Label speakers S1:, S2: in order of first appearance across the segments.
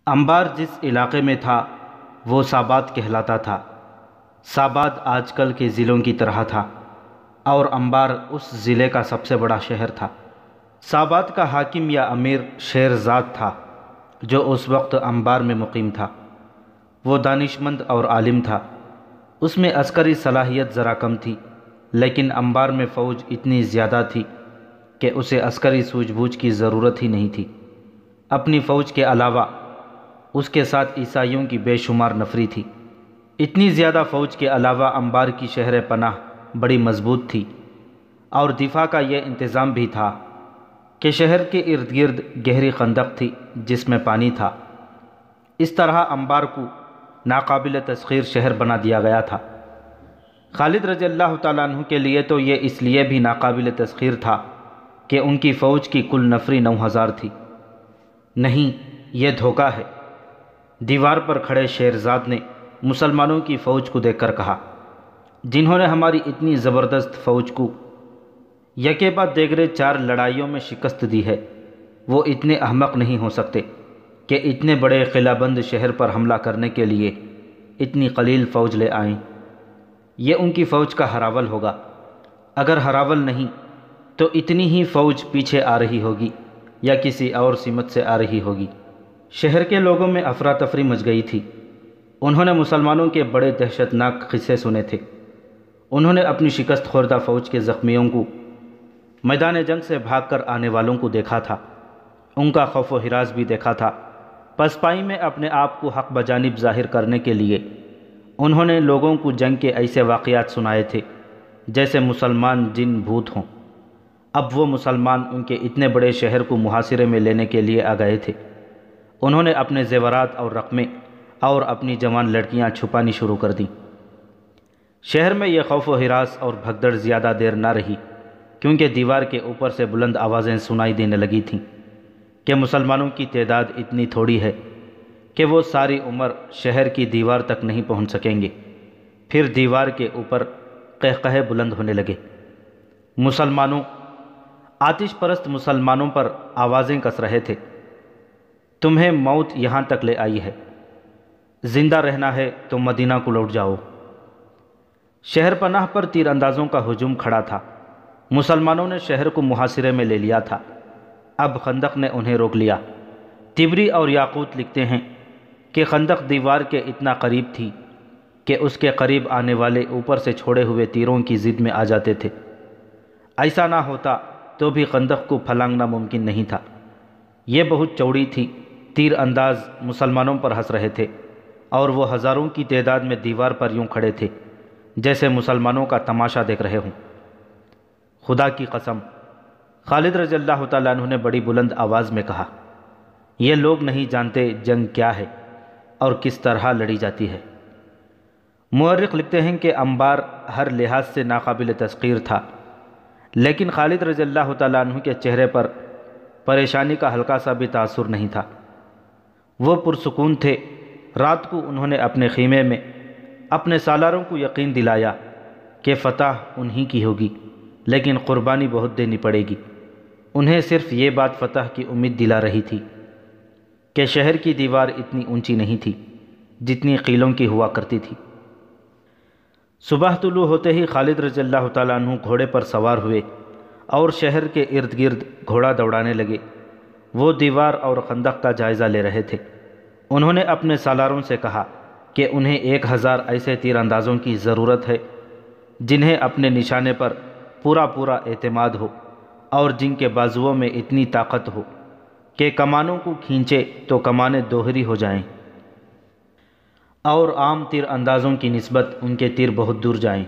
S1: انبار جس علاقے میں تھا وہ سابات کہلاتا تھا۔ سابات آج کل کے ضلعوں کی طرح تھا اور انبار اس ضلع کا سب سے بڑا شہر تھا۔ سابات کا حاکم یا امیر شیرزاد تھا جو اس وقت انبار میں مقیم تھا۔ وہ دانشمند اور عالم تھا۔ اس میں عسکری صلاحیت ذرا کم تھی، لیکن انبار میں فوج اتنی زیادہ تھی کہ اسے عسکری سوجھ بوجھ کی ضرورت ہی نہیں تھی۔ اپنی فوج کے علاوہ اس کے ساتھ عیسائیوں کی بے شمار نفری تھی۔ اتنی زیادہ فوج کے علاوہ انبار کی شہر پناہ بڑی مضبوط تھی اور دفاع کا یہ انتظام بھی تھا کہ شہر کے ارد گرد گہری خندق تھی جس میں پانی تھا۔ اس طرح انبار کو ناقابل تسخیر شہر بنا دیا گیا تھا۔ خالد رضی اللہ تعالیٰ عنہ کے لیے تو یہ اس لیے بھی ناقابل تسخیر تھا کہ ان کی فوج کی کل نفری 9000 تھی۔ نہیں، یہ دھوکہ ہے، دیوار پر کھڑے شیرزاد نے مسلمانوں کی فوج کو دیکھ کر کہا، جنہوں نے ہماری اتنی زبردست فوج کو یکے بعد دیگرے 4 لڑائیوں میں شکست دی ہے، وہ اتنے احمق نہیں ہو سکتے کہ اتنے بڑے قلعہ بند شہر پر حملہ کرنے کے لیے اتنی قلیل فوج لے آئیں۔ یہ ان کی فوج کا ہراول ہوگا۔ اگر ہراول نہیں تو اتنی ہی فوج پیچھے آ رہی ہوگی یا کسی اور سمت سے آ رہی ہوگی۔ شہر کے لوگوں میں افراتفری مچ گئی تھی۔ انہوں نے مسلمانوں کے بڑے دہشتناک قصے سنے تھے۔ انہوں نے اپنی شکست خوردہ فوج کے زخمیوں کو، میدان جنگ سے بھاگ کر آنے والوں کو دیکھا تھا، ان کا خوف و ہراس بھی دیکھا تھا۔ پسپائی میں اپنے آپ کو حق بجانب ظاہر کرنے کے لیے انہوں نے لوگوں کو جنگ کے ایسے واقعات سنائے تھے جیسے مسلمان جن بھوت ہوں۔ اب وہ مسلمان ان کے اتنے بڑے شہر کو محاصرے میں لینے کے لیے آ گئے تھے۔ انہوں نے اپنے زیورات اور رقمیں اور اپنی جوان لڑکیاں چھپانی شروع کر دیں۔ شہر میں یہ خوف و ہراس اور بھگدڑ زیادہ دیر نہ رہی، کیونکہ دیوار کے اوپر سے بلند آوازیں سنائی دینے لگی تھیں کہ مسلمانوں کی تعداد اتنی تھوڑی ہے کہ وہ ساری عمر شہر کی دیوار تک نہیں پہنچ سکیں گے۔ پھر دیوار کے اوپر قہقہے بلند ہونے لگے۔ مسلمانوں، آتش پرست مسلمانوں پر آوازیں کس رہے تھے، تمہیں موت یہاں تک لے آئی ہے، زندہ رہنا ہے تو مدینہ کو لوٹ جاؤ۔ شہر پناہ پر تیر اندازوں کا ہجوم کھڑا تھا۔ مسلمانوں نے شہر کو محاصرے میں لے لیا تھا۔ اب خندق نے انہیں روک لیا۔ طبری اور یاقوت لکھتے ہیں کہ خندق دیوار کے اتنا قریب تھی کہ اس کے قریب آنے والے اوپر سے چھوڑے ہوئے تیروں کی زد میں آ جاتے تھے۔ ایسا نہ ہوتا تو بھی خندق کو پھلانگنا ممکن نہیں تھا۔ یہ بہت چوڑی تھی۔ تیر انداز مسلمانوں پر ہنس رہے تھے اور وہ ہزاروں کی تعداد میں دیوار پر یوں کھڑے تھے جیسے مسلمانوں کا تماشا دیکھ رہے ہوں۔ خدا کی قسم، خالد رضی اللہ تعالیٰ عنہ نے بڑی بلند آواز میں کہا، یہ لوگ نہیں جانتے جنگ کیا ہے اور کس طرح لڑی جاتی ہے۔ مورخ لکھتے ہیں کہ انبار ہر لحاظ سے ناقابل تسخیر تھا، لیکن خالد رضی اللہ تعالیٰ عنہ کے چہرے پر پریشانی کا ہلکا سا بھی تاثر نہیں تھا۔ وہ پرسکون تھے۔ رات کو انہوں نے اپنے خیمے میں اپنے سالاروں کو یقین دلایا کہ فتح انہی کی ہوگی، لیکن قربانی بہت دینی پڑے گی۔ انہیں صرف یہ بات فتح کی امید دلا رہی تھی کہ شہر کی دیوار اتنی اونچی نہیں تھی جتنی قلعوں کی ہوا کرتی تھی۔ صبح طلوع ہوتے ہی خالد رضی اللہ تعالیٰ عنہ گھوڑے پر سوار ہوئے اور شہر کے ارد گرد گھوڑا دوڑانے لگے۔ وہ دیوار اور خندق کا جائزہ لے رہے تھے۔ انہوں نے اپنے سالاروں سے کہا کہ انہیں 1000 ایسے تیر اندازوں کی ضرورت ہے جنہیں اپنے نشانے پر پورا اعتماد ہو اور جن کے بازوؤں میں اتنی طاقت ہو کہ کمانوں کو کھینچے تو کمانیں دوہری ہو جائیں اور عام تیر اندازوں کی نسبت ان کے تیر بہت دور جائیں۔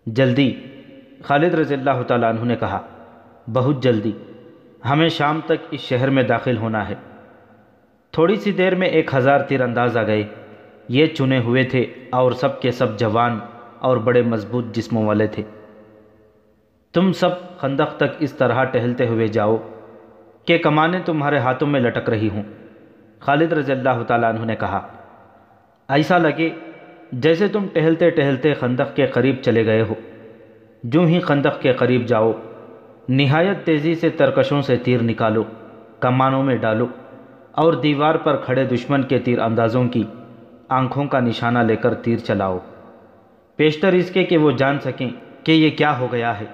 S1: جلدی، خالد رضی اللہ تعالیٰ عنہ نے کہا، بہت جلدی، ہمیں شام تک اس شہر میں داخل ہونا ہے۔ تھوڑی سی دیر میں 1000 تیر انداز آ گئے۔ یہ چنے ہوئے تھے اور سب کے سب جوان اور بڑے مضبوط جسموں والے تھے۔ تم سب خندق تک اس طرح ٹہلتے ہوئے جاؤ کہ کمانیں تمہارے ہاتھوں میں لٹک رہی ہوں۔ خالد رضی اللہ تعالیٰ عنہ نے کہا، ایسا لگے جیسے تم ٹہلتے ٹہلتے خندق کے قریب چلے گئے ہو۔ جو ہی خندق کے قریب جاؤ، نہایت تیزی سے ترکشوں سے تیر نکالو، کمانوں میں ڈالو اور دیوار پر کھڑے دشمن کے تیر اندازوں کی آنکھوں کا نشانہ لے کر تیر چلاؤ، پیشتر اس کے کہ وہ جان سکیں کہ یہ کیا ہو گیا ہے۔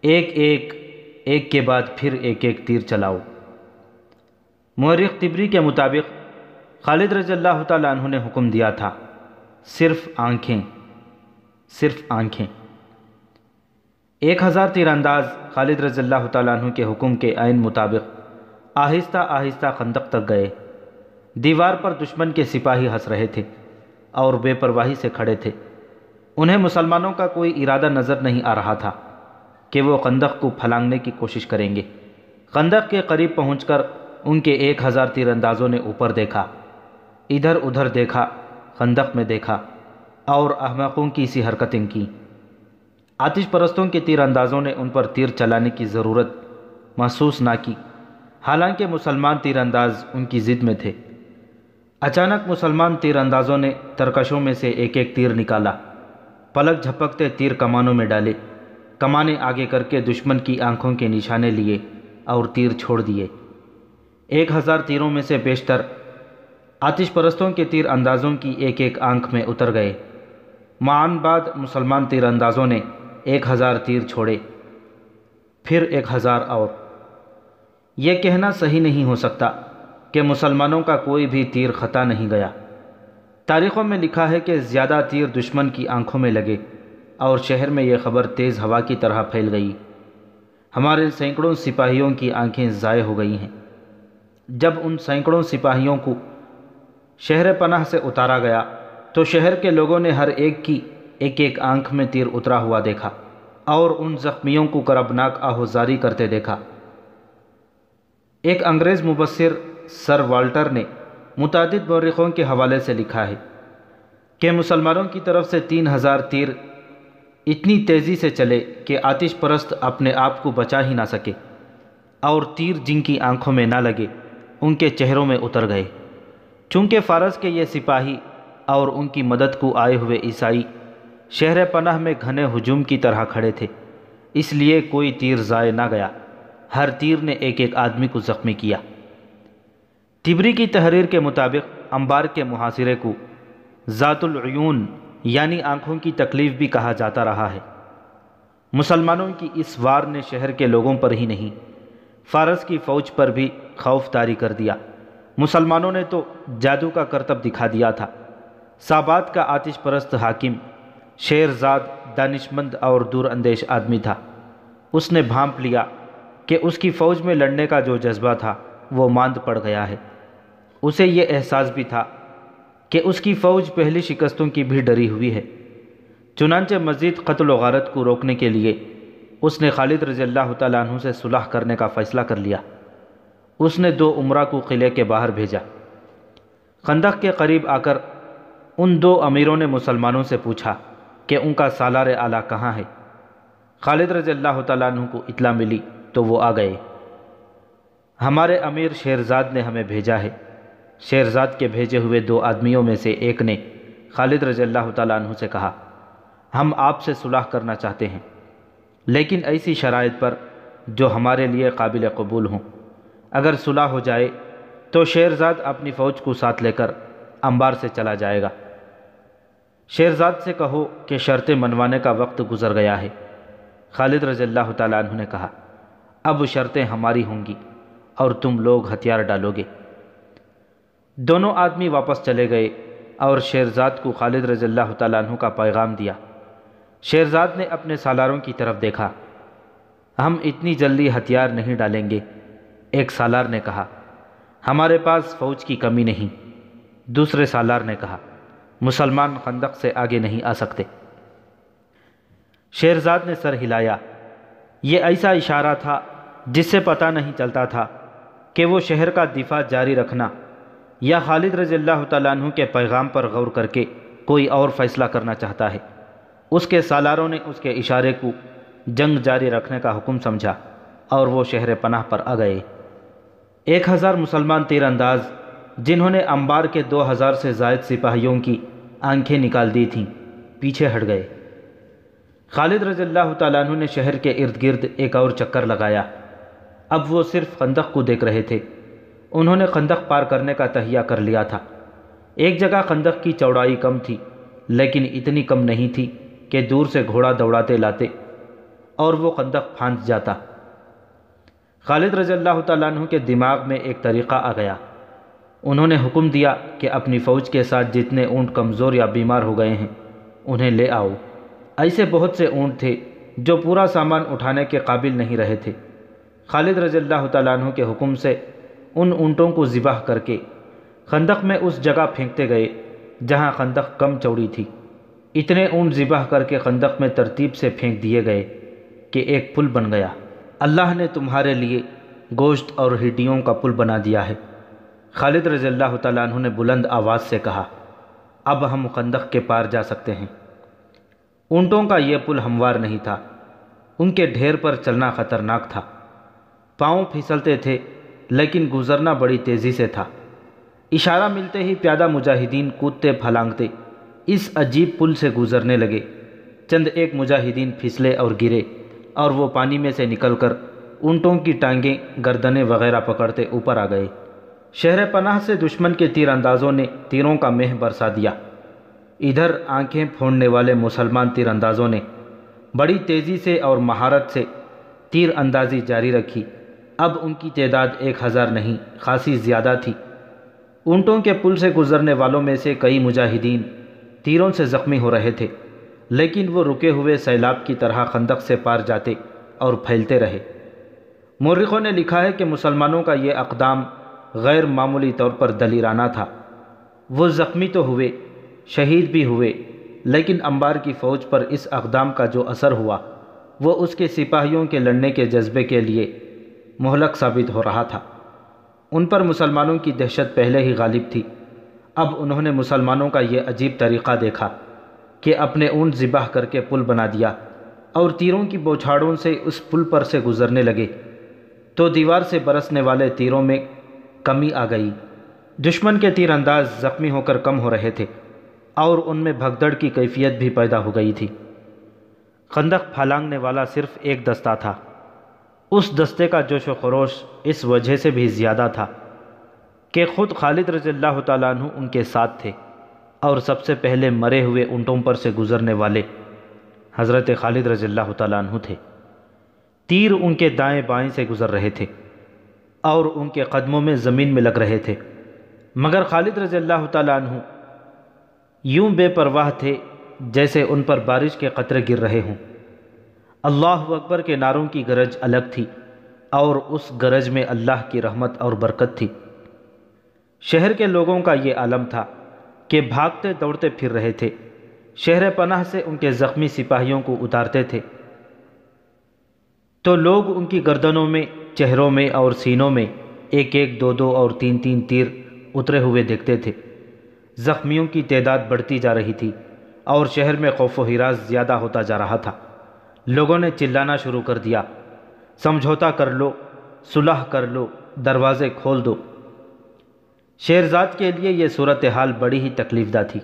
S1: ایک کے بعد پھر ایک تیر چلاؤ۔ مورخ طبری کے مطابق خالد رضی اللہ تعالیٰ عنہ نے حکم دیا تھا، صرف آنکھیں۔ 1000 تیر انداز خالد رضی اللہ تعالیٰ عنہ کے حکم کے عین مطابق آہستہ آہستہ خندق تک گئے۔ دیوار پر دشمن کے سپاہی ہنس رہے تھے اور بے پرواہی سے کھڑے تھے۔ انہیں مسلمانوں کا کوئی ارادہ نظر نہیں آ رہا تھا کہ وہ خندق کو پھلانگنے کی کوشش کریں گے۔ خندق کے قریب پہنچ کر ان کے 1000 تیر اندازوں نے اوپر دیکھا، ادھر ادھر دیکھا، خندق میں دیکھا اور احمقوں کی سی حرکتیں کی۔ آتش پرستوں کے تیر اندازوں نے ان پر تیر چلانے کی ضرورت محسوس نہ کی، حالانکہ مسلمان تیر انداز ان کی ضد میں تھے۔ اچانک مسلمان تیر اندازوں نے ترکشوں میں سے ایک تیر نکالا، پلک جھپکتے تیر کمانوں میں ڈالے، کمانیں آگے کر کے دشمن کی آنکھوں کے نشانے لیے اور تیر چھوڑ دیے۔ 1000 تیروں میں سے بیشتر آتش پرستوں کے تیر اندازوں کی ایک آنکھ میں اتر گئے۔ معاً بعد مسلمان تیر اندازوں نے 1000 تیر چھوڑے، پھر 1000 اور۔ یہ کہنا صحیح نہیں ہو سکتا کہ مسلمانوں کا کوئی بھی تیر خطا نہیں گیا۔ تاریخوں میں لکھا ہے کہ زیادہ تیر دشمن کی آنکھوں میں لگے اور شہر میں یہ خبر تیز ہوا کی طرح پھیل گئی، ہمارے سینکڑوں سپاہیوں کی آنکھیں ضائع ہو گئی ہیں۔ جب ان سینکڑوں سپاہیوں کو شہر پناہ سے اتارا گیا تو شہر کے لوگوں نے ہر ایک کی ایک آنکھ میں تیر اترا ہوا دیکھا اور ان زخمیوں کو کربناک آہوزاری کرتے دیکھا۔ ایک انگریز مبصر سر والٹر نے متعدد مورخوں کے حوالے سے لکھا ہے کہ مسلمانوں کی طرف سے 3000 تیر اتنی تیزی سے چلے کہ آتش پرست اپنے آپ کو بچا ہی نہ سکے، اور تیر جن کی آنکھوں میں نہ لگے ان کے چہروں میں اتر گئے۔ چونکہ فارس کے یہ سپاہی اور ان کی مدد کو آئے ہوئے عیسائی شہر پناہ میں گھنے ہجوم کی طرح کھڑے تھے، اس لیے کوئی تیر ضائع نہ گیا، ہر تیر نے ایک آدمی کو زخمی کیا۔ طبری کی تحریر کے مطابق انبار کے محاصرے کو ذات العیون یعنی آنکھوں کی تکلیف بھی کہا جاتا رہا ہے۔ مسلمانوں کی اس وار نے شہر کے لوگوں پر ہی نہیں، فارس کی فوج پر بھی خوف طاری کر دیا۔ مسلمانوں نے تو جادو کا کرتب دکھا دیا تھا۔ سابات کا آتش پرست حاکم شیرزاد دانشمند اور دور اندیش آدمی تھا۔ اس نے بھانپ لیا کہ اس کی فوج میں لڑنے کا جو جذبہ تھا وہ ماند پڑ گیا ہے۔ اسے یہ احساس بھی تھا کہ اس کی فوج پہلی شکستوں کی بھی ڈری ہوئی ہے۔ چنانچہ مزید قتل و غارت کو روکنے کے لیے اس نے خالد رضی اللہ تعالیٰ عنہ سے صلح کرنے کا فیصلہ کر لیا۔ اس نے 2 امراء کو قلعے کے باہر بھیجا۔ خندق کے قریب آ کر ان 2 امیروں نے مسلمانوں سے پوچھا کہ ان کا سالار اعلیٰ کہاں ہے۔ خالد رضی اللہ تعالیٰ عنہ کو اطلاع ملی تو وہ آ گئے۔ ہمارے امیر شیرزاد نے ہمیں بھیجا ہے۔ شیرزاد کے بھیجے ہوئے 2 آدمیوں میں سے ایک نے خالد رضی اللہ تعالیٰ عنہ سے کہا، ہم آپ سے صلح کرنا چاہتے ہیں، لیکن ایسی شرائط پر جو ہمارے لیے قابل قبول ہوں۔ اگر صلح ہو جائے تو شیرزاد اپنی فوج کو ساتھ لے کر انبار سے چلا جائے گا۔ شیرزاد سے کہو کہ شرطیں منوانے کا وقت گزر گیا ہے۔ خالد رضی اللہ تعالیٰ عنہ نے کہا، اب شرطیں ہماری ہوں گی اور تم لوگ ہتھیار ڈالو گے۔ دونوں آدمی واپس چلے گئے اور شیرزاد کو خالد رضی اللہ تعالیٰ عنہ کا پیغام دیا۔ شیرزاد نے اپنے سالاروں کی طرف دیکھا۔ ہم اتنی جلدی ہتھیار نہیں ڈالیں گے، ایک سالار نے کہا۔ ہمارے پاس فوج کی کمی نہیں، دوسرے سالار نے کہا۔ مسلمان خندق سے آگے نہیں آ سکتے۔ شیرزاد نے سر ہلایا۔ یہ ایسا اشارہ تھا جس سے پتہ نہیں چلتا تھا کہ وہ شہر کا دفاع جاری رکھنا یا خالد رضی اللہ تعالیٰ عنہ کے پیغام پر غور کر کے کوئی اور فیصلہ کرنا چاہتا ہے۔ اس کے سالاروں نے اس کے اشارے کو جنگ جاری رکھنے کا حکم سمجھا اور وہ شہر پناہ پر آ گئے۔ 1000 مسلمان تیر انداز جنہوں نے انبار کے 2000 سے زائد سپاہیوں کی آنکھیں نکال دی تھیں پیچھے ہٹ گئے۔ خالد رضی اللہ تعالیٰ عنہ نے شہر کے ارد گرد ایک اور چکر لگایا۔ اب وہ صرف خندق کو دیکھ رہے تھے انہوں نے خندق پار کرنے کا تہیہ کر لیا تھا۔ ایک جگہ خندق کی چوڑائی کم تھی، لیکن اتنی کم نہیں تھی کہ دور سے گھوڑا دوڑاتے لاتے اور وہ خندق پھانس جاتا۔ خالد رضی اللہ تعالیٰ عنہ کے دماغ میں ایک طریقہ آ گیا۔ انہوں نے حکم دیا کہ اپنی فوج کے ساتھ جتنے اونٹ کمزور یا بیمار ہو گئے ہیں انہیں لے آؤ۔ ایسے بہت سے اونٹ تھے جو پورا سامان اٹھانے کے قابل نہیں رہے تھے۔ خالد رضی اللہ تعالیٰ عنہ کے حکم سے ان اونٹوں کو ذبح کر کے خندق میں اس جگہ پھینکتے گئے جہاں خندق کم چوڑی تھی۔ اتنے اونٹ ذبح کر کے خندق میں ترتیب سے پھینک دیے گئے کہ ایک پل بن گیا۔ اللہ نے تمہارے لیے گوشت اور ہڈیوں کا پل بنا دیا ہے۔ خالد رضی اللہ تعالیٰ عنہ نے بلند آواز سے کہا، اب ہم خندق کے پار جا سکتے ہیں۔ اونٹوں کا یہ پل ہموار نہیں تھا، ان کے ڈھیر پر چلنا خطرناک تھا۔ پاؤں پھسلتے تھے لیکن گزرنا بڑی تیزی سے تھا۔ اشارہ ملتے ہی پیادہ مجاہدین کودتے پھلانگتے اس عجیب پل سے گزرنے لگے۔ چند ایک مجاہدین پھسلے اور گرے اور وہ پانی میں سے نکل کر اونٹوں کی ٹانگیں، گردنیں وغیرہ پکڑتے اوپر آ گئے۔ شہر پناہ سے دشمن کے تیر اندازوں نے تیروں کا مہ برسا دیا۔ ادھر آنکھیں پھوڑنے والے مسلمان تیر اندازوں نے بڑی تیزی سے اور مہارت سے تیر اندازی جاری رکھی۔ اب ان کی تعداد 1000 نہیں، خاصی زیادہ تھی۔ اونٹوں کے پل سے گزرنے والوں میں سے کئی مجاہدین تیروں سے زخمی ہو رہے تھے، لیکن وہ رکے ہوئے سیلاب کی طرح خندق سے پار جاتے اور پھیلتے رہے۔ مورخوں نے لکھا ہے کہ مسلمانوں کا یہ اقدام غیر معمولی طور پر دلیرانہ تھا۔ وہ زخمی تو ہوئے، شہید بھی ہوئے، لیکن انبار کی فوج پر اس اقدام کا جو اثر ہوا وہ اس کے سپاہیوں کے لڑنے کے جذبے کے لیے مہلک ثابت ہو رہا تھا۔ ان پر مسلمانوں کی دہشت پہلے ہی غالب تھی۔ اب انہوں نے مسلمانوں کا یہ عجیب طریقہ دیکھا کہ اپنے اونٹ ذبح کر کے پل بنا دیا اور تیروں کی بوچھاڑوں سے اس پل پر سے گزرنے لگے تو دیوار سے برسنے والے تیروں میں کمی آ گئی۔ دشمن کے تیر انداز زخمی ہو کر کم ہو رہے تھے اور ان میں بھگدڑ کی کیفیت بھی پیدا ہو گئی تھی۔ خندق پھلانگنے والا صرف ایک دستہ تھا۔ اس دستے کا جوش و خروش اس وجہ سے بھی زیادہ تھا کہ خود خالد رضی اللہ تعالیٰ عنہ ان کے ساتھ تھے اور سب سے پہلے مرے ہوئے اونٹوں پر سے گزرنے والے حضرت خالد رضی اللہ تعالیٰ عنہ تھے۔ تیر ان کے دائیں بائیں سے گزر رہے تھے اور ان کے قدموں میں زمین میں لگ رہے تھے، مگر خالد رضی اللہ تعالیٰ عنہ یوں بے پرواہ تھے جیسے ان پر بارش کے قطرے گر رہے ہوں۔ اللہ اکبر کے نعروں کی گرج الگ تھی اور اس گرج میں اللہ کی رحمت اور برکت تھی۔ شہر کے لوگوں کا یہ عالم تھا کہ بھاگتے دوڑتے پھر رہے تھے، شہر پناہ سے ان کے زخمی سپاہیوں کو اتارتے تھے تو لوگ ان کی گردنوں میں، چہروں میں اور سینوں میں ایک ایک، دو دو اور تین تین تیر اترے ہوئے دیکھتے تھے۔ زخمیوں کی تعداد بڑھتی جا رہی تھی اور شہر میں خوف و ہراس زیادہ ہوتا جا رہا تھا۔ لوگوں نے چلانا شروع کر دیا، سمجھوتا کر لو، صلح کر لو، دروازے کھول دو۔ شہرزاد کے لیے یہ صورتحال بڑی ہی تکلیف دہ تھی۔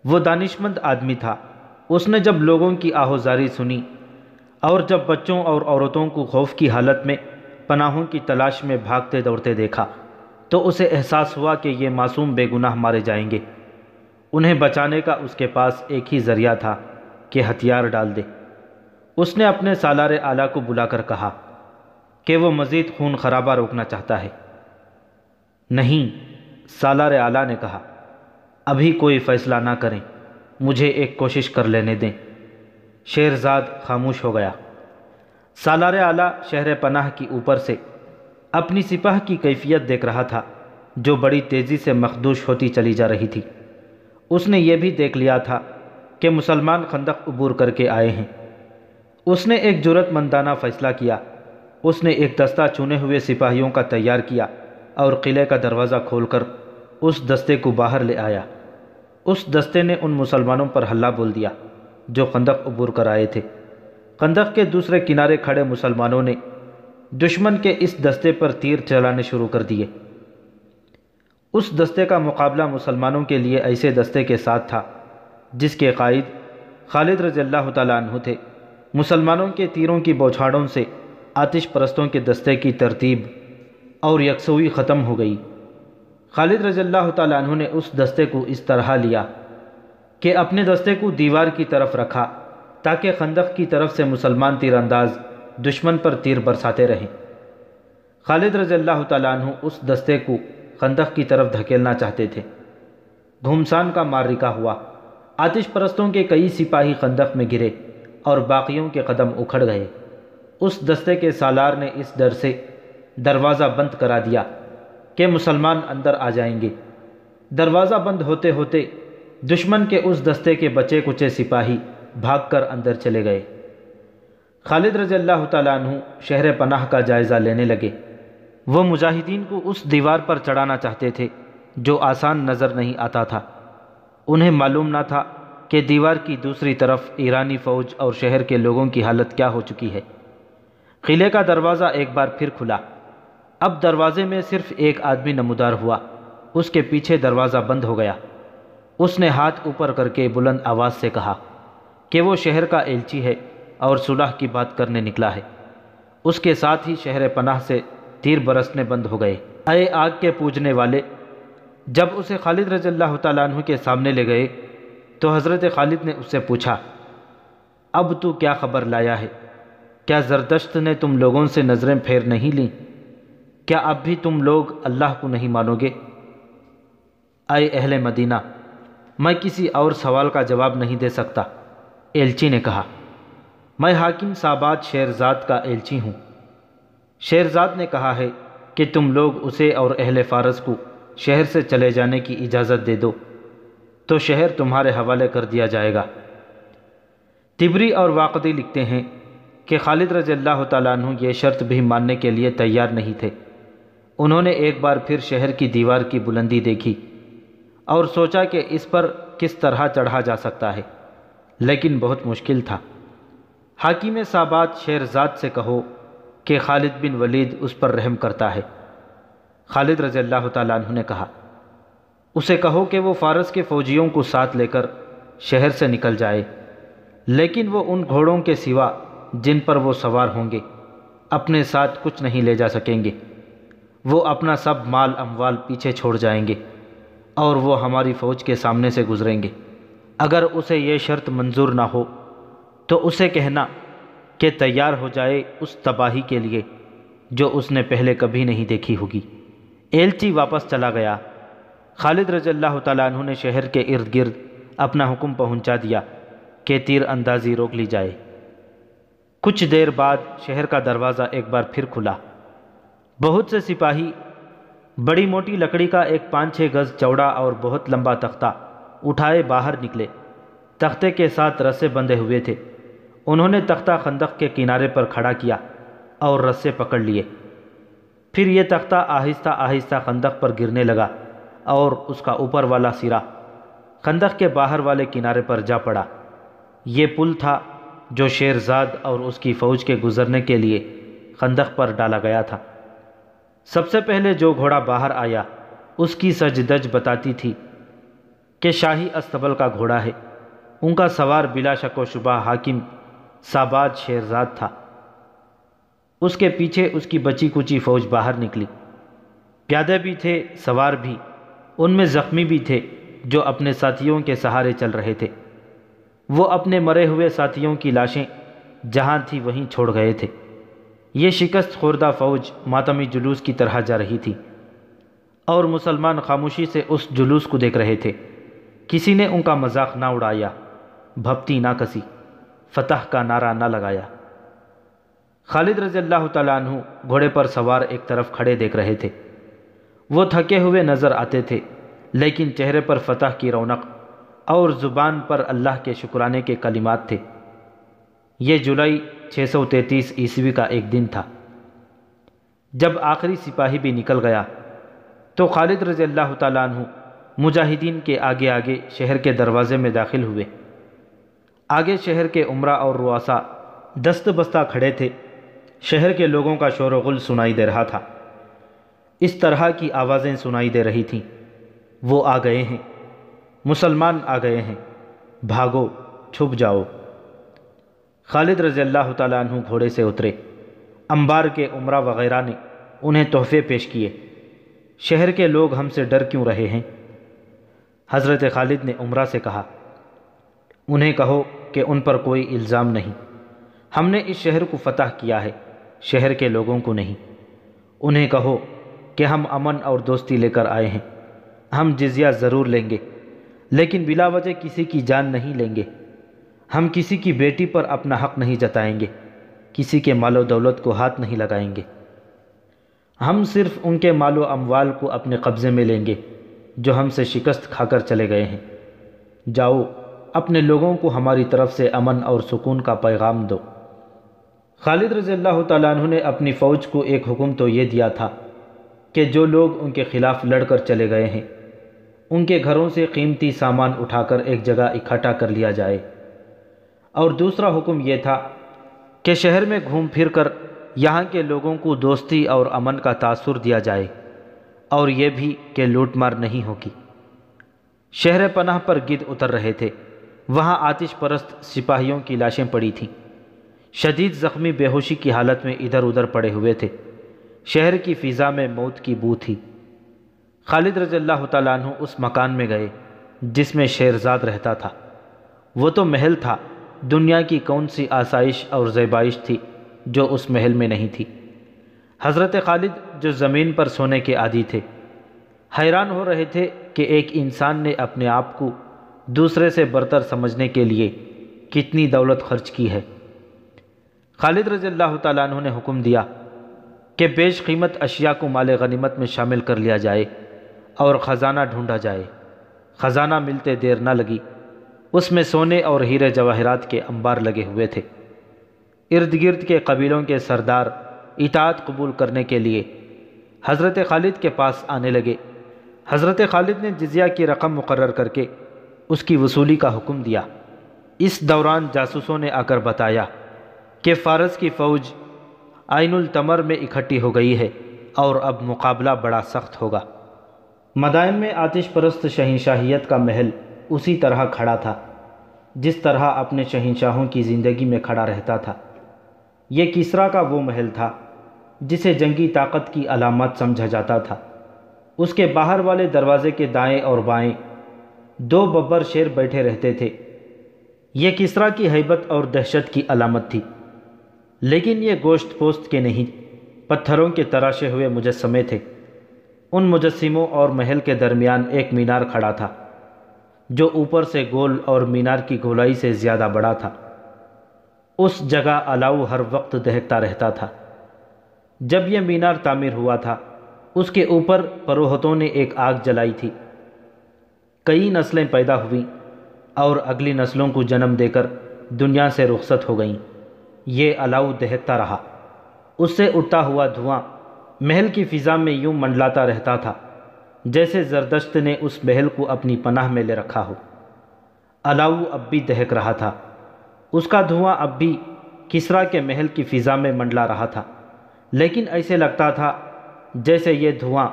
S1: وہ دانشمند آدمی تھا۔ اس نے جب لوگوں کی آہوزاری سنی اور جب بچوں اور عورتوں کو خوف کی حالت میں پناہوں کی تلاش میں بھاگتے دوڑتے دیکھا تو اسے احساس ہوا کہ یہ معصوم بے گناہ مارے جائیں گے۔ انہیں بچانے کا اس کے پاس ایک ہی ذریعہ تھا کہ ہتھیار ڈال دے۔ اس نے اپنے سالار اعلیٰ کو بلا کر کہا کہ وہ مزید خون خرابہ روکنا چاہتا ہے۔ نہیں، سالار اعلیٰ نے کہا، ابھی کوئی فیصلہ نہ کریں، مجھے ایک کوشش کر لینے دیں۔ شہرزاد خاموش ہو گیا۔ سالار اعلیٰ شہر پناہ کی اوپر سے اپنی سپاہ کی کیفیت دیکھ رہا تھا جو بڑی تیزی سے مخدوش ہوتی چلی جا رہی تھی۔ اس نے یہ بھی دیکھ لیا تھا کہ مسلمان خندق عبور کر کے آئے ہیں۔ اس نے ایک جرأت مندانہ فیصلہ کیا۔ اس نے ایک دستہ چنے ہوئے سپاہیوں کا تیار کیا اور قلعے کا دروازہ کھول کر اس دستے کو باہر لے آیا۔ اس دستے نے ان مسلمانوں پر حملہ بول دیا جو خندق عبور کر آئے تھے۔ خندق کے دوسرے کنارے کھڑے مسلمانوں نے دشمن کے اس دستے پر تیر چلانے شروع کر دیے۔ اس دستے کا مقابلہ مسلمانوں کے لیے ایسے دستے کے ساتھ تھا جس کے قائد خالد رضی اللہ تعالیٰ عنہ تھے۔ مسلمانوں کے تیروں کی بوچھاڑوں سے آتش پرستوں کے دستے کی ترتیب اور یکسوئی ختم ہو گئی۔ خالد رضی اللہ تعالیٰ عنہ نے اس دستے کو اس طرح لیا کہ اپنے دستے کو دیوار کی طرف رکھا تاکہ خندق کی طرف سے مسلمان تیر انداز دشمن پر تیر برساتے رہیں۔ خالد رضی اللہ تعالیٰ عنہ اس دستے کو خندق کی طرف دھکیلنا چاہتے تھے۔ گھمسان کا معرکہ ہوا۔ آتش پرستوں کے کئی سپاہی خندق میں گرے اور باقیوں کے قدم اکھڑ گئے۔ اس دستے کے سالار نے اس ڈر سے دروازہ بند کرا دیا کہ مسلمان اندر آ جائیں گے۔ دروازہ بند ہوتے ہوتے دشمن کے اس دستے کے بچے کچے سپاہی بھاگ کر اندر چلے گئے۔ خالد رضی اللہ تعالیٰ عنہ شہر پناہ کا جائزہ لینے لگے۔ وہ مجاہدین کو اس دیوار پر چڑھانا چاہتے تھے جو آسان نظر نہیں آتا تھا۔ انہیں معلوم نہ تھا کہ دیوار کی دوسری طرف ایرانی فوج اور شہر کے لوگوں کی حالت کیا ہو چکی ہے۔ قلعے کا دروازہ ایک بار پھر کھلا۔ اب دروازے میں صرف ایک آدمی نمودار ہوا۔ اس کے پیچھے دروازہ بند ہو گیا۔ اس نے ہاتھ اوپر کر کے بلند آواز سے کہا کہ وہ شہر کا ایلچی ہے اور صلح کی بات کرنے نکلا ہے۔ اس کے ساتھ ہی شہر پناہ سے تیر برسنے بند ہو گئے۔ اے آگ کے پوجنے والے! جب اسے خالد رضی اللہ تعالیٰ عنہ کے سامنے لے گئے تو حضرت خالد نے اس سے پوچھا، اب تو کیا خبر لایا ہے؟ کیا زردشت نے تم لوگوں سے نظریں پھیر نہیں لیں؟ کیا اب بھی تم لوگ اللہ کو نہیں مانو گے؟ اے اہل مدینہ! میں کسی اور سوال کا جواب نہیں دے سکتا۔ ایلچی نے کہا، میں حاکم ساباد شیرزاد کا ایلچی ہوں۔ شیرزاد نے کہا ہے کہ تم لوگ اسے اور اہل فارس کو شہر سے چلے جانے کی اجازت دے دو تو شہر تمہارے حوالے کر دیا جائے گا۔ طبری اور واقدی لکھتے ہیں کہ خالد رضی اللہ تعالیٰ عنہ یہ شرط بھی ماننے کے لیے تیار نہیں تھے۔ انہوں نے ایک بار پھر شہر کی دیوار کی بلندی دیکھی اور سوچا کہ اس پر کس طرح چڑھا جا سکتا ہے، لیکن بہت مشکل تھا۔ حاکم ساباد شیرزاد سے کہو کہ خالد بن ولید اس پر رحم کرتا ہے۔ خالد رضی اللہ تعالیٰ عنہ نے کہا، اسے کہو کہ وہ فارس کے فوجیوں کو ساتھ لے کر شہر سے نکل جائے، لیکن وہ ان گھوڑوں کے سوا جن پر وہ سوار ہوں گے اپنے ساتھ کچھ نہیں لے جا سکیں گے۔ وہ اپنا سب مال اموال پیچھے چھوڑ جائیں گے اور وہ ہماری فوج کے سامنے سے گزریں گے۔ اگر اسے یہ شرط منظور نہ ہو تو اسے کہنا کہ تیار ہو جائے اس تباہی کے لیے جو اس نے پہلے کبھی نہیں دیکھی ہوگی۔ ایلچی واپس چلا گیا۔ خالد رضی اللہ تعالیٰ عنہ نے شہر کے ارد گرد اپنا حکم پہنچا دیا کہ تیر اندازی روک لی جائے۔ کچھ دیر بعد شہر کا دروازہ ایک بار پھر کھلا۔ بہت سے سپاہی بڑی موٹی لکڑی کا ایک 5-6 گز چوڑا اور بہت لمبا تختہ اٹھائے باہر نکلے۔ تختے کے ساتھ رسے بندھے ہوئے تھے۔ انہوں نے تختہ خندق کے کنارے پر کھڑا کیا اور رسے پکڑ لیے۔ پھر یہ تختہ آہستہ آہستہ خندق پر گرنے لگا اور اس کا اوپر والا سرا خندق کے باہر والے کنارے پر جا پڑا۔ یہ پل تھا جو شیرزاد اور اس کی فوج کے گزرنے کے لیے خندق پر ڈالا گیا تھا۔ سب سے پہلے جو گھوڑا باہر آیا اس کی سج دج بتاتی تھی کہ شاہی استبل کا گھوڑا ہے۔ ان کا سوار بلا شک و شبہ حاکم ساباد شیرزاد تھا۔ اس کے پیچھے اس کی بچی کچی فوج باہر نکلی۔ پیادے بھی تھے، سوار بھی، ان میں زخمی بھی تھے جو اپنے ساتھیوں کے سہارے چل رہے تھے۔ وہ اپنے مرے ہوئے ساتھیوں کی لاشیں جہاں تھی وہیں چھوڑ گئے تھے۔ یہ شکست خوردہ فوج ماتمی جلوس کی طرح جا رہی تھی اور مسلمان خاموشی سے اس جلوس کو دیکھ رہے تھے۔ کسی نے ان کا مذاق نہ اڑایا، بھپتی نہ کسی، فتح کا نعرہ نہ لگایا۔ خالد رضی اللہ تعالیٰ عنہ گھوڑے پر سوار ایک طرف کھڑے دیکھ رہے تھے۔ وہ تھکے ہوئے نظر آتے تھے، لیکن چہرے پر فتح کی رونق اور زبان پر اللہ کے شکرانے کے کلمات تھے۔ یہ جولائی 633 عیسوی کا ایک دن تھا۔ جب آخری سپاہی بھی نکل گیا تو خالد رضی اللہ تعالیٰ عنہ مجاہدین کے آگے آگے شہر کے دروازے میں داخل ہوئے۔ آگے شہر کے امرا اور رؤسا دست بستہ کھڑے تھے۔ شہر کے لوگوں کا شور و غل سنائی دے رہا تھا۔ اس طرح کی آوازیں سنائی دے رہی تھیں، وہ آ گئے ہیں، مسلمان آ گئے ہیں، بھاگو، چھپ جاؤ۔ خالد رضی اللہ تعالیٰ عنہ گھوڑے سے اترے۔ انبار کے امرا وغیرہ نے انہیں تحفے پیش کیے۔ شہر کے لوگ ہم سے ڈر کیوں رہے ہیں؟ حضرت خالد نے عمرہ سے کہا، انہیں کہو کہ ان پر کوئی الزام نہیں، ہم نے اس شہر کو فتح کیا ہے، شہر کے لوگوں کو نہیں۔ انہیں کہو کہ ہم امن اور دوستی لے کر آئے ہیں، ہم جزیہ ضرور لیں گے لیکن بلا وجہ کسی کی جان نہیں لیں گے، ہم کسی کی بیٹی پر اپنا حق نہیں جتائیں گے، کسی کے مال و دولت کو ہاتھ نہیں لگائیں گے، ہم صرف ان کے مال و اموال کو اپنے قبضے میں لیں گے جو ہم سے شکست کھا کر چلے گئے ہیں۔ جاؤ اپنے لوگوں کو ہماری طرف سے امن اور سکون کا پیغام دو۔ خالد رضی اللہ تعالیٰ عنہ نے اپنی فوج کو ایک حکم تو یہ دیا تھا کہ جو لوگ ان کے خلاف لڑ کر چلے گئے ہیں ان کے گھروں سے قیمتی سامان اٹھا کر ایک جگہ اکٹھا کر لیا جائے، اور دوسرا حکم یہ تھا کہ شہر میں گھوم پھر کر یہاں کے لوگوں کو دوستی اور امن کا تاثر دیا جائے، اور یہ بھی کہ لوٹ مار نہیں ہوگی۔ شہر پناہ پر گدھ اتر رہے تھے، وہاں آتش پرست سپاہیوں کی لاشیں پڑی تھیں، شدید زخمی بے ہوشی کی حالت میں ادھر ادھر پڑے ہوئے تھے، شہر کی فضا میں موت کی بو تھی۔ خالد رضی اللہ تعالیٰ عنہ اس مکان میں گئے جس میں شیرزاد رہتا تھا۔ وہ تو محل تھا، دنیا کی کون سی آسائش اور زیبائش تھی جو اس محل میں نہیں تھی۔ حضرت خالد جو زمین پر سونے کے عادی تھے حیران ہو رہے تھے کہ ایک انسان نے اپنے آپ کو دوسرے سے برتر سمجھنے کے لیے کتنی دولت خرچ کی ہے۔ خالد رضی اللہ تعالیٰ عنہ نے حکم دیا کہ بیش قیمت اشیاء کو مال غنیمت میں شامل کر لیا جائے اور خزانہ ڈھونڈا جائے۔ خزانہ ملتے دیر نہ لگی، اس میں سونے اور ہیرے جواہرات کے انبار لگے ہوئے تھے۔ ارد گرد کے قبیلوں کے سردار اطاعت قبول کرنے کے لیے حضرت خالد کے پاس آنے لگے۔ حضرت خالد نے جزیہ کی رقم مقرر کر کے اس کی وصولی کا حکم دیا۔ اس دوران جاسوسوں نے آ کر بتایا کہ فارس کی فوج عین التمر میں اکٹھی ہو گئی ہے اور اب مقابلہ بڑا سخت ہوگا۔ مدائن میں آتش پرست شہنشاہیت کا محل اسی طرح کھڑا تھا جس طرح اپنے شہنشاہوں کی زندگی میں کھڑا رہتا تھا۔ یہ کسریٰ کا وہ محل تھا جسے جنگی طاقت کی علامت سمجھا جاتا تھا۔ اس کے باہر والے دروازے کے دائیں اور بائیں 2 ببر شیر بیٹھے رہتے تھے۔ یہ کسریٰ کی ہیبت اور دہشت کی علامت تھی، لیکن یہ گوشت پوست کے نہیں، پتھروں کے تراشے ہوئے مجسمے تھے۔ ان مجسموں اور محل کے درمیان ایک مینار کھڑا تھا جو اوپر سے گول اور مینار کی گولائی سے زیادہ بڑا تھا۔ اس جگہ الاؤ ہر وقت دہکتا رہتا تھا۔ جب یہ مینار تعمیر ہوا تھا اس کے اوپر پروہتوں نے ایک آگ جلائی تھی۔ کئی نسلیں پیدا ہوئیں اور اگلی نسلوں کو جنم دے کر دنیا سے رخصت ہو گئیں۔ یہ الاؤ دہکتا رہا، اس سے اٹھتا ہوا دھواں محل کی فضا میں یوں منڈلاتا رہتا تھا جیسے زردشت نے اس محل کو اپنی پناہ میں لے رکھا ہو۔ الاؤ اب بھی دہک رہا تھا، اس کا دھواں اب بھی کسریٰ کے محل کی فضا میں منڈلا رہا تھا، لیکن ایسے لگتا تھا جیسے یہ دھواں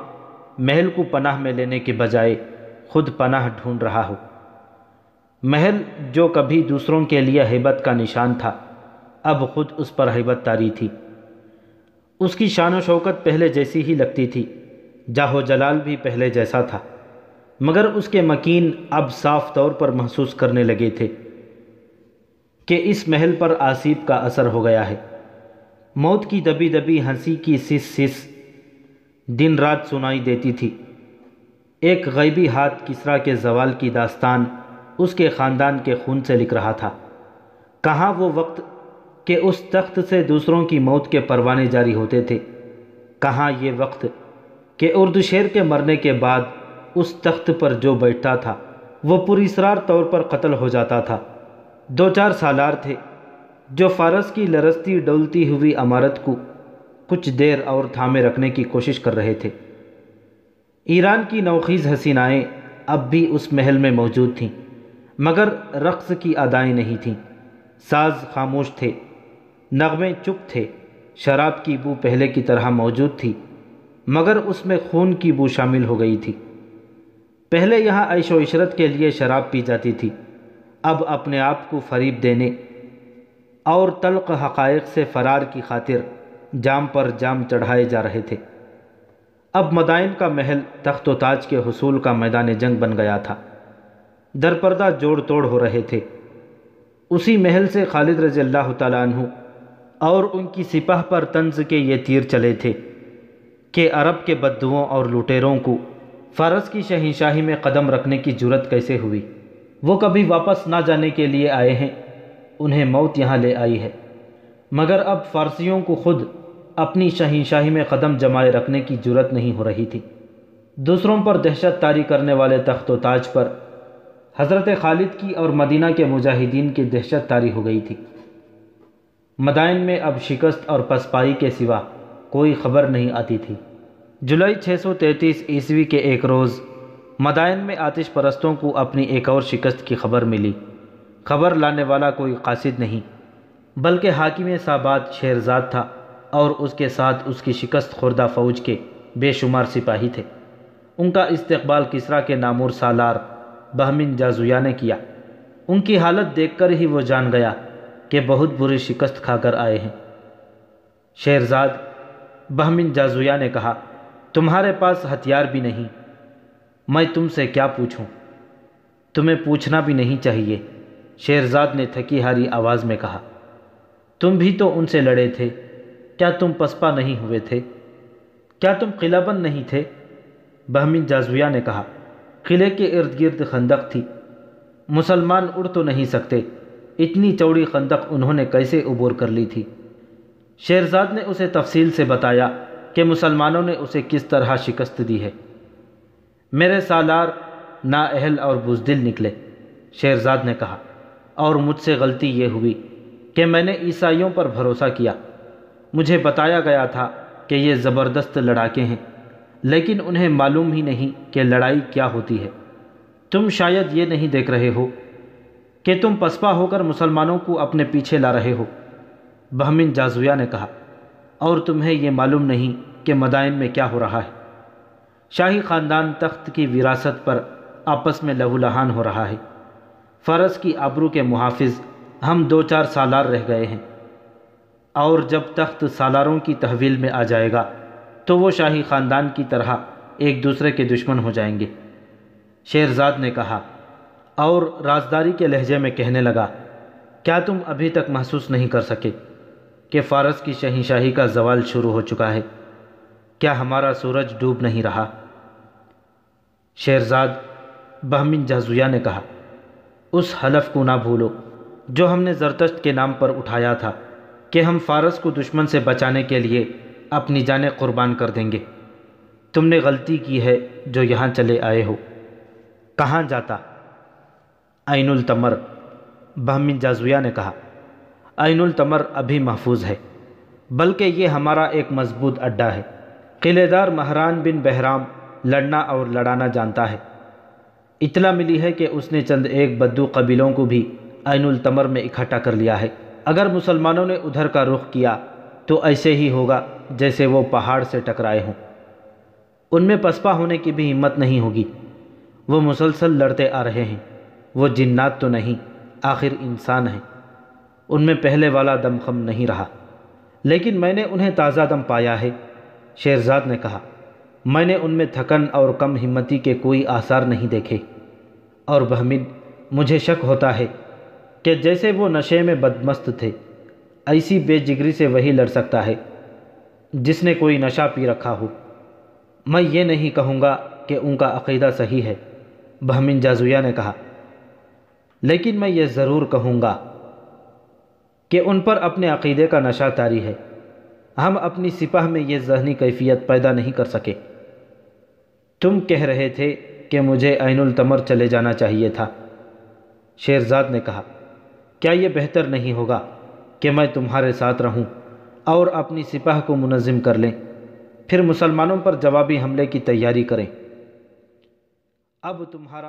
S1: محل کو پناہ میں لینے کے بجائے خود پناہ ڈھونڈ رہا ہو۔ محل جو کبھی دوسروں کے لیے ہیبت کا نشان تھا اب خود اس پر ہیبت طاری تھی۔ اس کی شان و شوکت پہلے جیسی ہی لگتی تھی، جاہ و جلال بھی پہلے جیسا تھا، مگر اس کے مکین اب صاف طور پر محسوس کرنے لگے تھے کہ اس محل پر آسیب کا اثر ہو گیا ہے۔ موت کی دبی دبی ہنسی کی سس سس دن رات سنائی دیتی تھی۔ ایک غیبی ہاتھ کسریٰ کے زوال کی داستان اس کے خاندان کے خون سے لکھ رہا تھا۔ کہاں وہ وقت کہ اس تخت سے دوسروں کی موت کے پروانے جاری ہوتے تھے، کہاں یہ وقت کہ اردو شیر کے مرنے کے بعد اس تخت پر جو بیٹھتا تھا وہ پراسرار طور پر قتل ہو جاتا تھا۔ 2-4 سالار تھے جو فارس کی لرزتی ڈولتی ہوئی عمارت کو کچھ دیر اور تھامے رکھنے کی کوشش کر رہے تھے۔ ایران کی نوخیز حسینائیں اب بھی اس محل میں موجود تھیں، مگر رقص کی ادائیں نہیں تھیں۔ ساز خاموش تھے، نغمے چپ تھے، شراب کی بو پہلے کی طرح موجود تھی، مگر اس میں خون کی بو شامل ہو گئی تھی۔ پہلے یہاں عیش و عشرت کے لیے شراب پی جاتی تھی، اب اپنے آپ کو فریب دینے اور تلخ حقائق سے فرار کی خاطر جام پر جام چڑھائے جا رہے تھے۔ اب مدائن کا محل تخت و تاج کے حصول کا میدان جنگ بن گیا تھا۔ درپردہ جوڑ توڑ ہو رہے تھے۔ اسی محل سے خالد رضی اللہ تعالیٰ عنہ اور ان کی سپاہ پر طنز کے یہ تیر چلے تھے کہ عرب کے بدوؤں اور لٹیروں کو فارس کی شہنشاہی میں قدم رکھنے کی جرت کیسے ہوئی؟ وہ کبھی واپس نہ جانے کے لیے آئے ہیں، انہیں موت یہاں لے آئی ہے، مگر اب فارسیوں کو خود اپنی شہنشاہی میں قدم جمائے رکھنے کی جرت نہیں ہو رہی تھی۔ دوسروں پر دہشت طاری کرنے والے تخت و تاج پر حضرت خالد کی اور مدینہ کے مجاہدین کی دہشت طاری ہو گئی تھی۔ مدائن میں اب شکست اور پسپائی کے سوا کوئی خبر نہیں آتی تھی۔ جولائی 633 عیسوی کے ایک روز مدائن میں آتش پرستوں کو اپنی ایک اور شکست کی خبر ملی۔ خبر لانے والا کوئی قاصد نہیں بلکہ حاکم ساباد شیرزاد تھا، اور اس کے ساتھ اس کی شکست خوردہ فوج کے بے شمار سپاہی تھے۔ ان کا استقبال کسریٰ کے نامور سالار بہمن جازویہ نے کیا۔ ان کی حالت دیکھ کر ہی وہ جان گیا کہ بہت بری شکست کھا کر آئے ہیں۔ شیرزاد بہمن جازویہ نے کہا، تمہارے پاس ہتھیار بھی نہیں، میں تم سے کیا پوچھوں؟ تمہیں پوچھنا بھی نہیں چاہیے، شیرزاد نے تھکی ہاری آواز میں کہا۔ تم بھی تو ان سے لڑے تھے، کیا تم پسپا نہیں ہوئے تھے؟ کیا تم قلعہ بند نہیں تھے؟ بہمن جازویہ نے کہا، قلعے کے ارد گرد خندق تھی، مسلمان اڑ تو نہیں سکتے، اتنی چوڑی خندق انہوں نے کیسے عبور کر لی تھی؟ شیرزاد نے اسے تفصیل سے بتایا کہ مسلمانوں نے اسے کس طرح شکست دی ہے۔ میرے سالار نااہل اور بزدل نکلے، شیرزاد نے کہا، اور مجھ سے غلطی یہ ہوئی کہ میں نے عیسائیوں پر بھروسہ کیا۔ مجھے بتایا گیا تھا کہ یہ زبردست لڑاکے ہیں، لیکن انہیں معلوم ہی نہیں کہ لڑائی کیا ہوتی ہے۔ تم شاید یہ نہیں دیکھ رہے ہو کہ تم پسپا ہو کر مسلمانوں کو اپنے پیچھے لا رہے ہو، بہمن جازویہ نے کہا، اور تمہیں یہ معلوم نہیں کہ مدائن میں کیا ہو رہا ہے۔ شاہی خاندان تخت کی وراثت پر آپس میں لہو لہان ہو رہا ہے۔ فرس کی آبرو کے محافظ ہم 2-4 سالار رہ گئے ہیں، اور جب تخت سالاروں کی تحویل میں آ جائے گا تو وہ شاہی خاندان کی طرح ایک دوسرے کے دشمن ہو جائیں گے، شیرزاد نے کہا، اور رازداری کے لہجے میں کہنے لگا، کیا تم ابھی تک محسوس نہیں کر سکے کہ فارس کی شہنشاہی کا زوال شروع ہو چکا ہے؟ کیا ہمارا سورج ڈوب نہیں رہا؟ شیرزاد بہمن جازویہ نے کہا، اس حلف کو نہ بھولو جو ہم نے زرتشت کے نام پر اٹھایا تھا کہ ہم فارس کو دشمن سے بچانے کے لیے اپنی جانیں قربان کر دیں گے۔ تم نے غلطی کی ہے جو یہاں چلے آئے ہو۔ کہاں جاتا؟ عین التمر، بہمن جازویہ نے کہا، عین التمر ابھی محفوظ ہے، بلکہ یہ ہمارا ایک مضبوط اڈہ ہے۔ قلعہ دار مہران بن بہرام لڑنا اور لڑانا جانتا ہے۔ اطلاع ملی ہے کہ اس نے چند ایک بدو قبیلوں کو بھی عین التمر میں اکٹھا کر لیا ہے۔ اگر مسلمانوں نے ادھر کا رخ کیا تو ایسے ہی ہوگا جیسے وہ پہاڑ سے ٹکرائے ہوں۔ ان میں پسپا ہونے کی بھی ہمت نہیں ہوگی۔ وہ مسلسل لڑتے آ رہے ہیں۔ وہ جنات تو نہیں، آخر انسان ہیں۔ ان میں پہلے والا دم خم نہیں رہا، لیکن میں نے انہیں تازہ دم پایا ہے، شیرزاد نے کہا۔ میں نے ان میں تھکن اور کم ہمتی کے کوئی آثار نہیں دیکھے، اور بہمن، مجھے شک ہوتا ہے کہ جیسے وہ نشے میں بدمست تھے، ایسی بے جگری سے وہی لڑ سکتا ہے جس نے کوئی نشہ پی رکھا ہو۔ میں یہ نہیں کہوں گا کہ ان کا عقیدہ صحیح ہے، بہمن جازویہ نے کہا، لیکن میں یہ ضرور کہوں گا کہ ان پر اپنے عقیدے کا نشہ طاری ہے۔ ہم اپنی سپاہ میں یہ ذہنی کیفیت پیدا نہیں کر سکے۔ تم کہہ رہے تھے کہ مجھے عین التمر چلے جانا چاہیے تھا، شیرزاد نے کہا۔ کیا یہ بہتر نہیں ہوگا کہ میں تمہارے ساتھ رہوں اور اپنی سپاہ کو منظم کر لیں، پھر مسلمانوں پر جوابی حملے کی تیاری کریں؟ اب تمہارا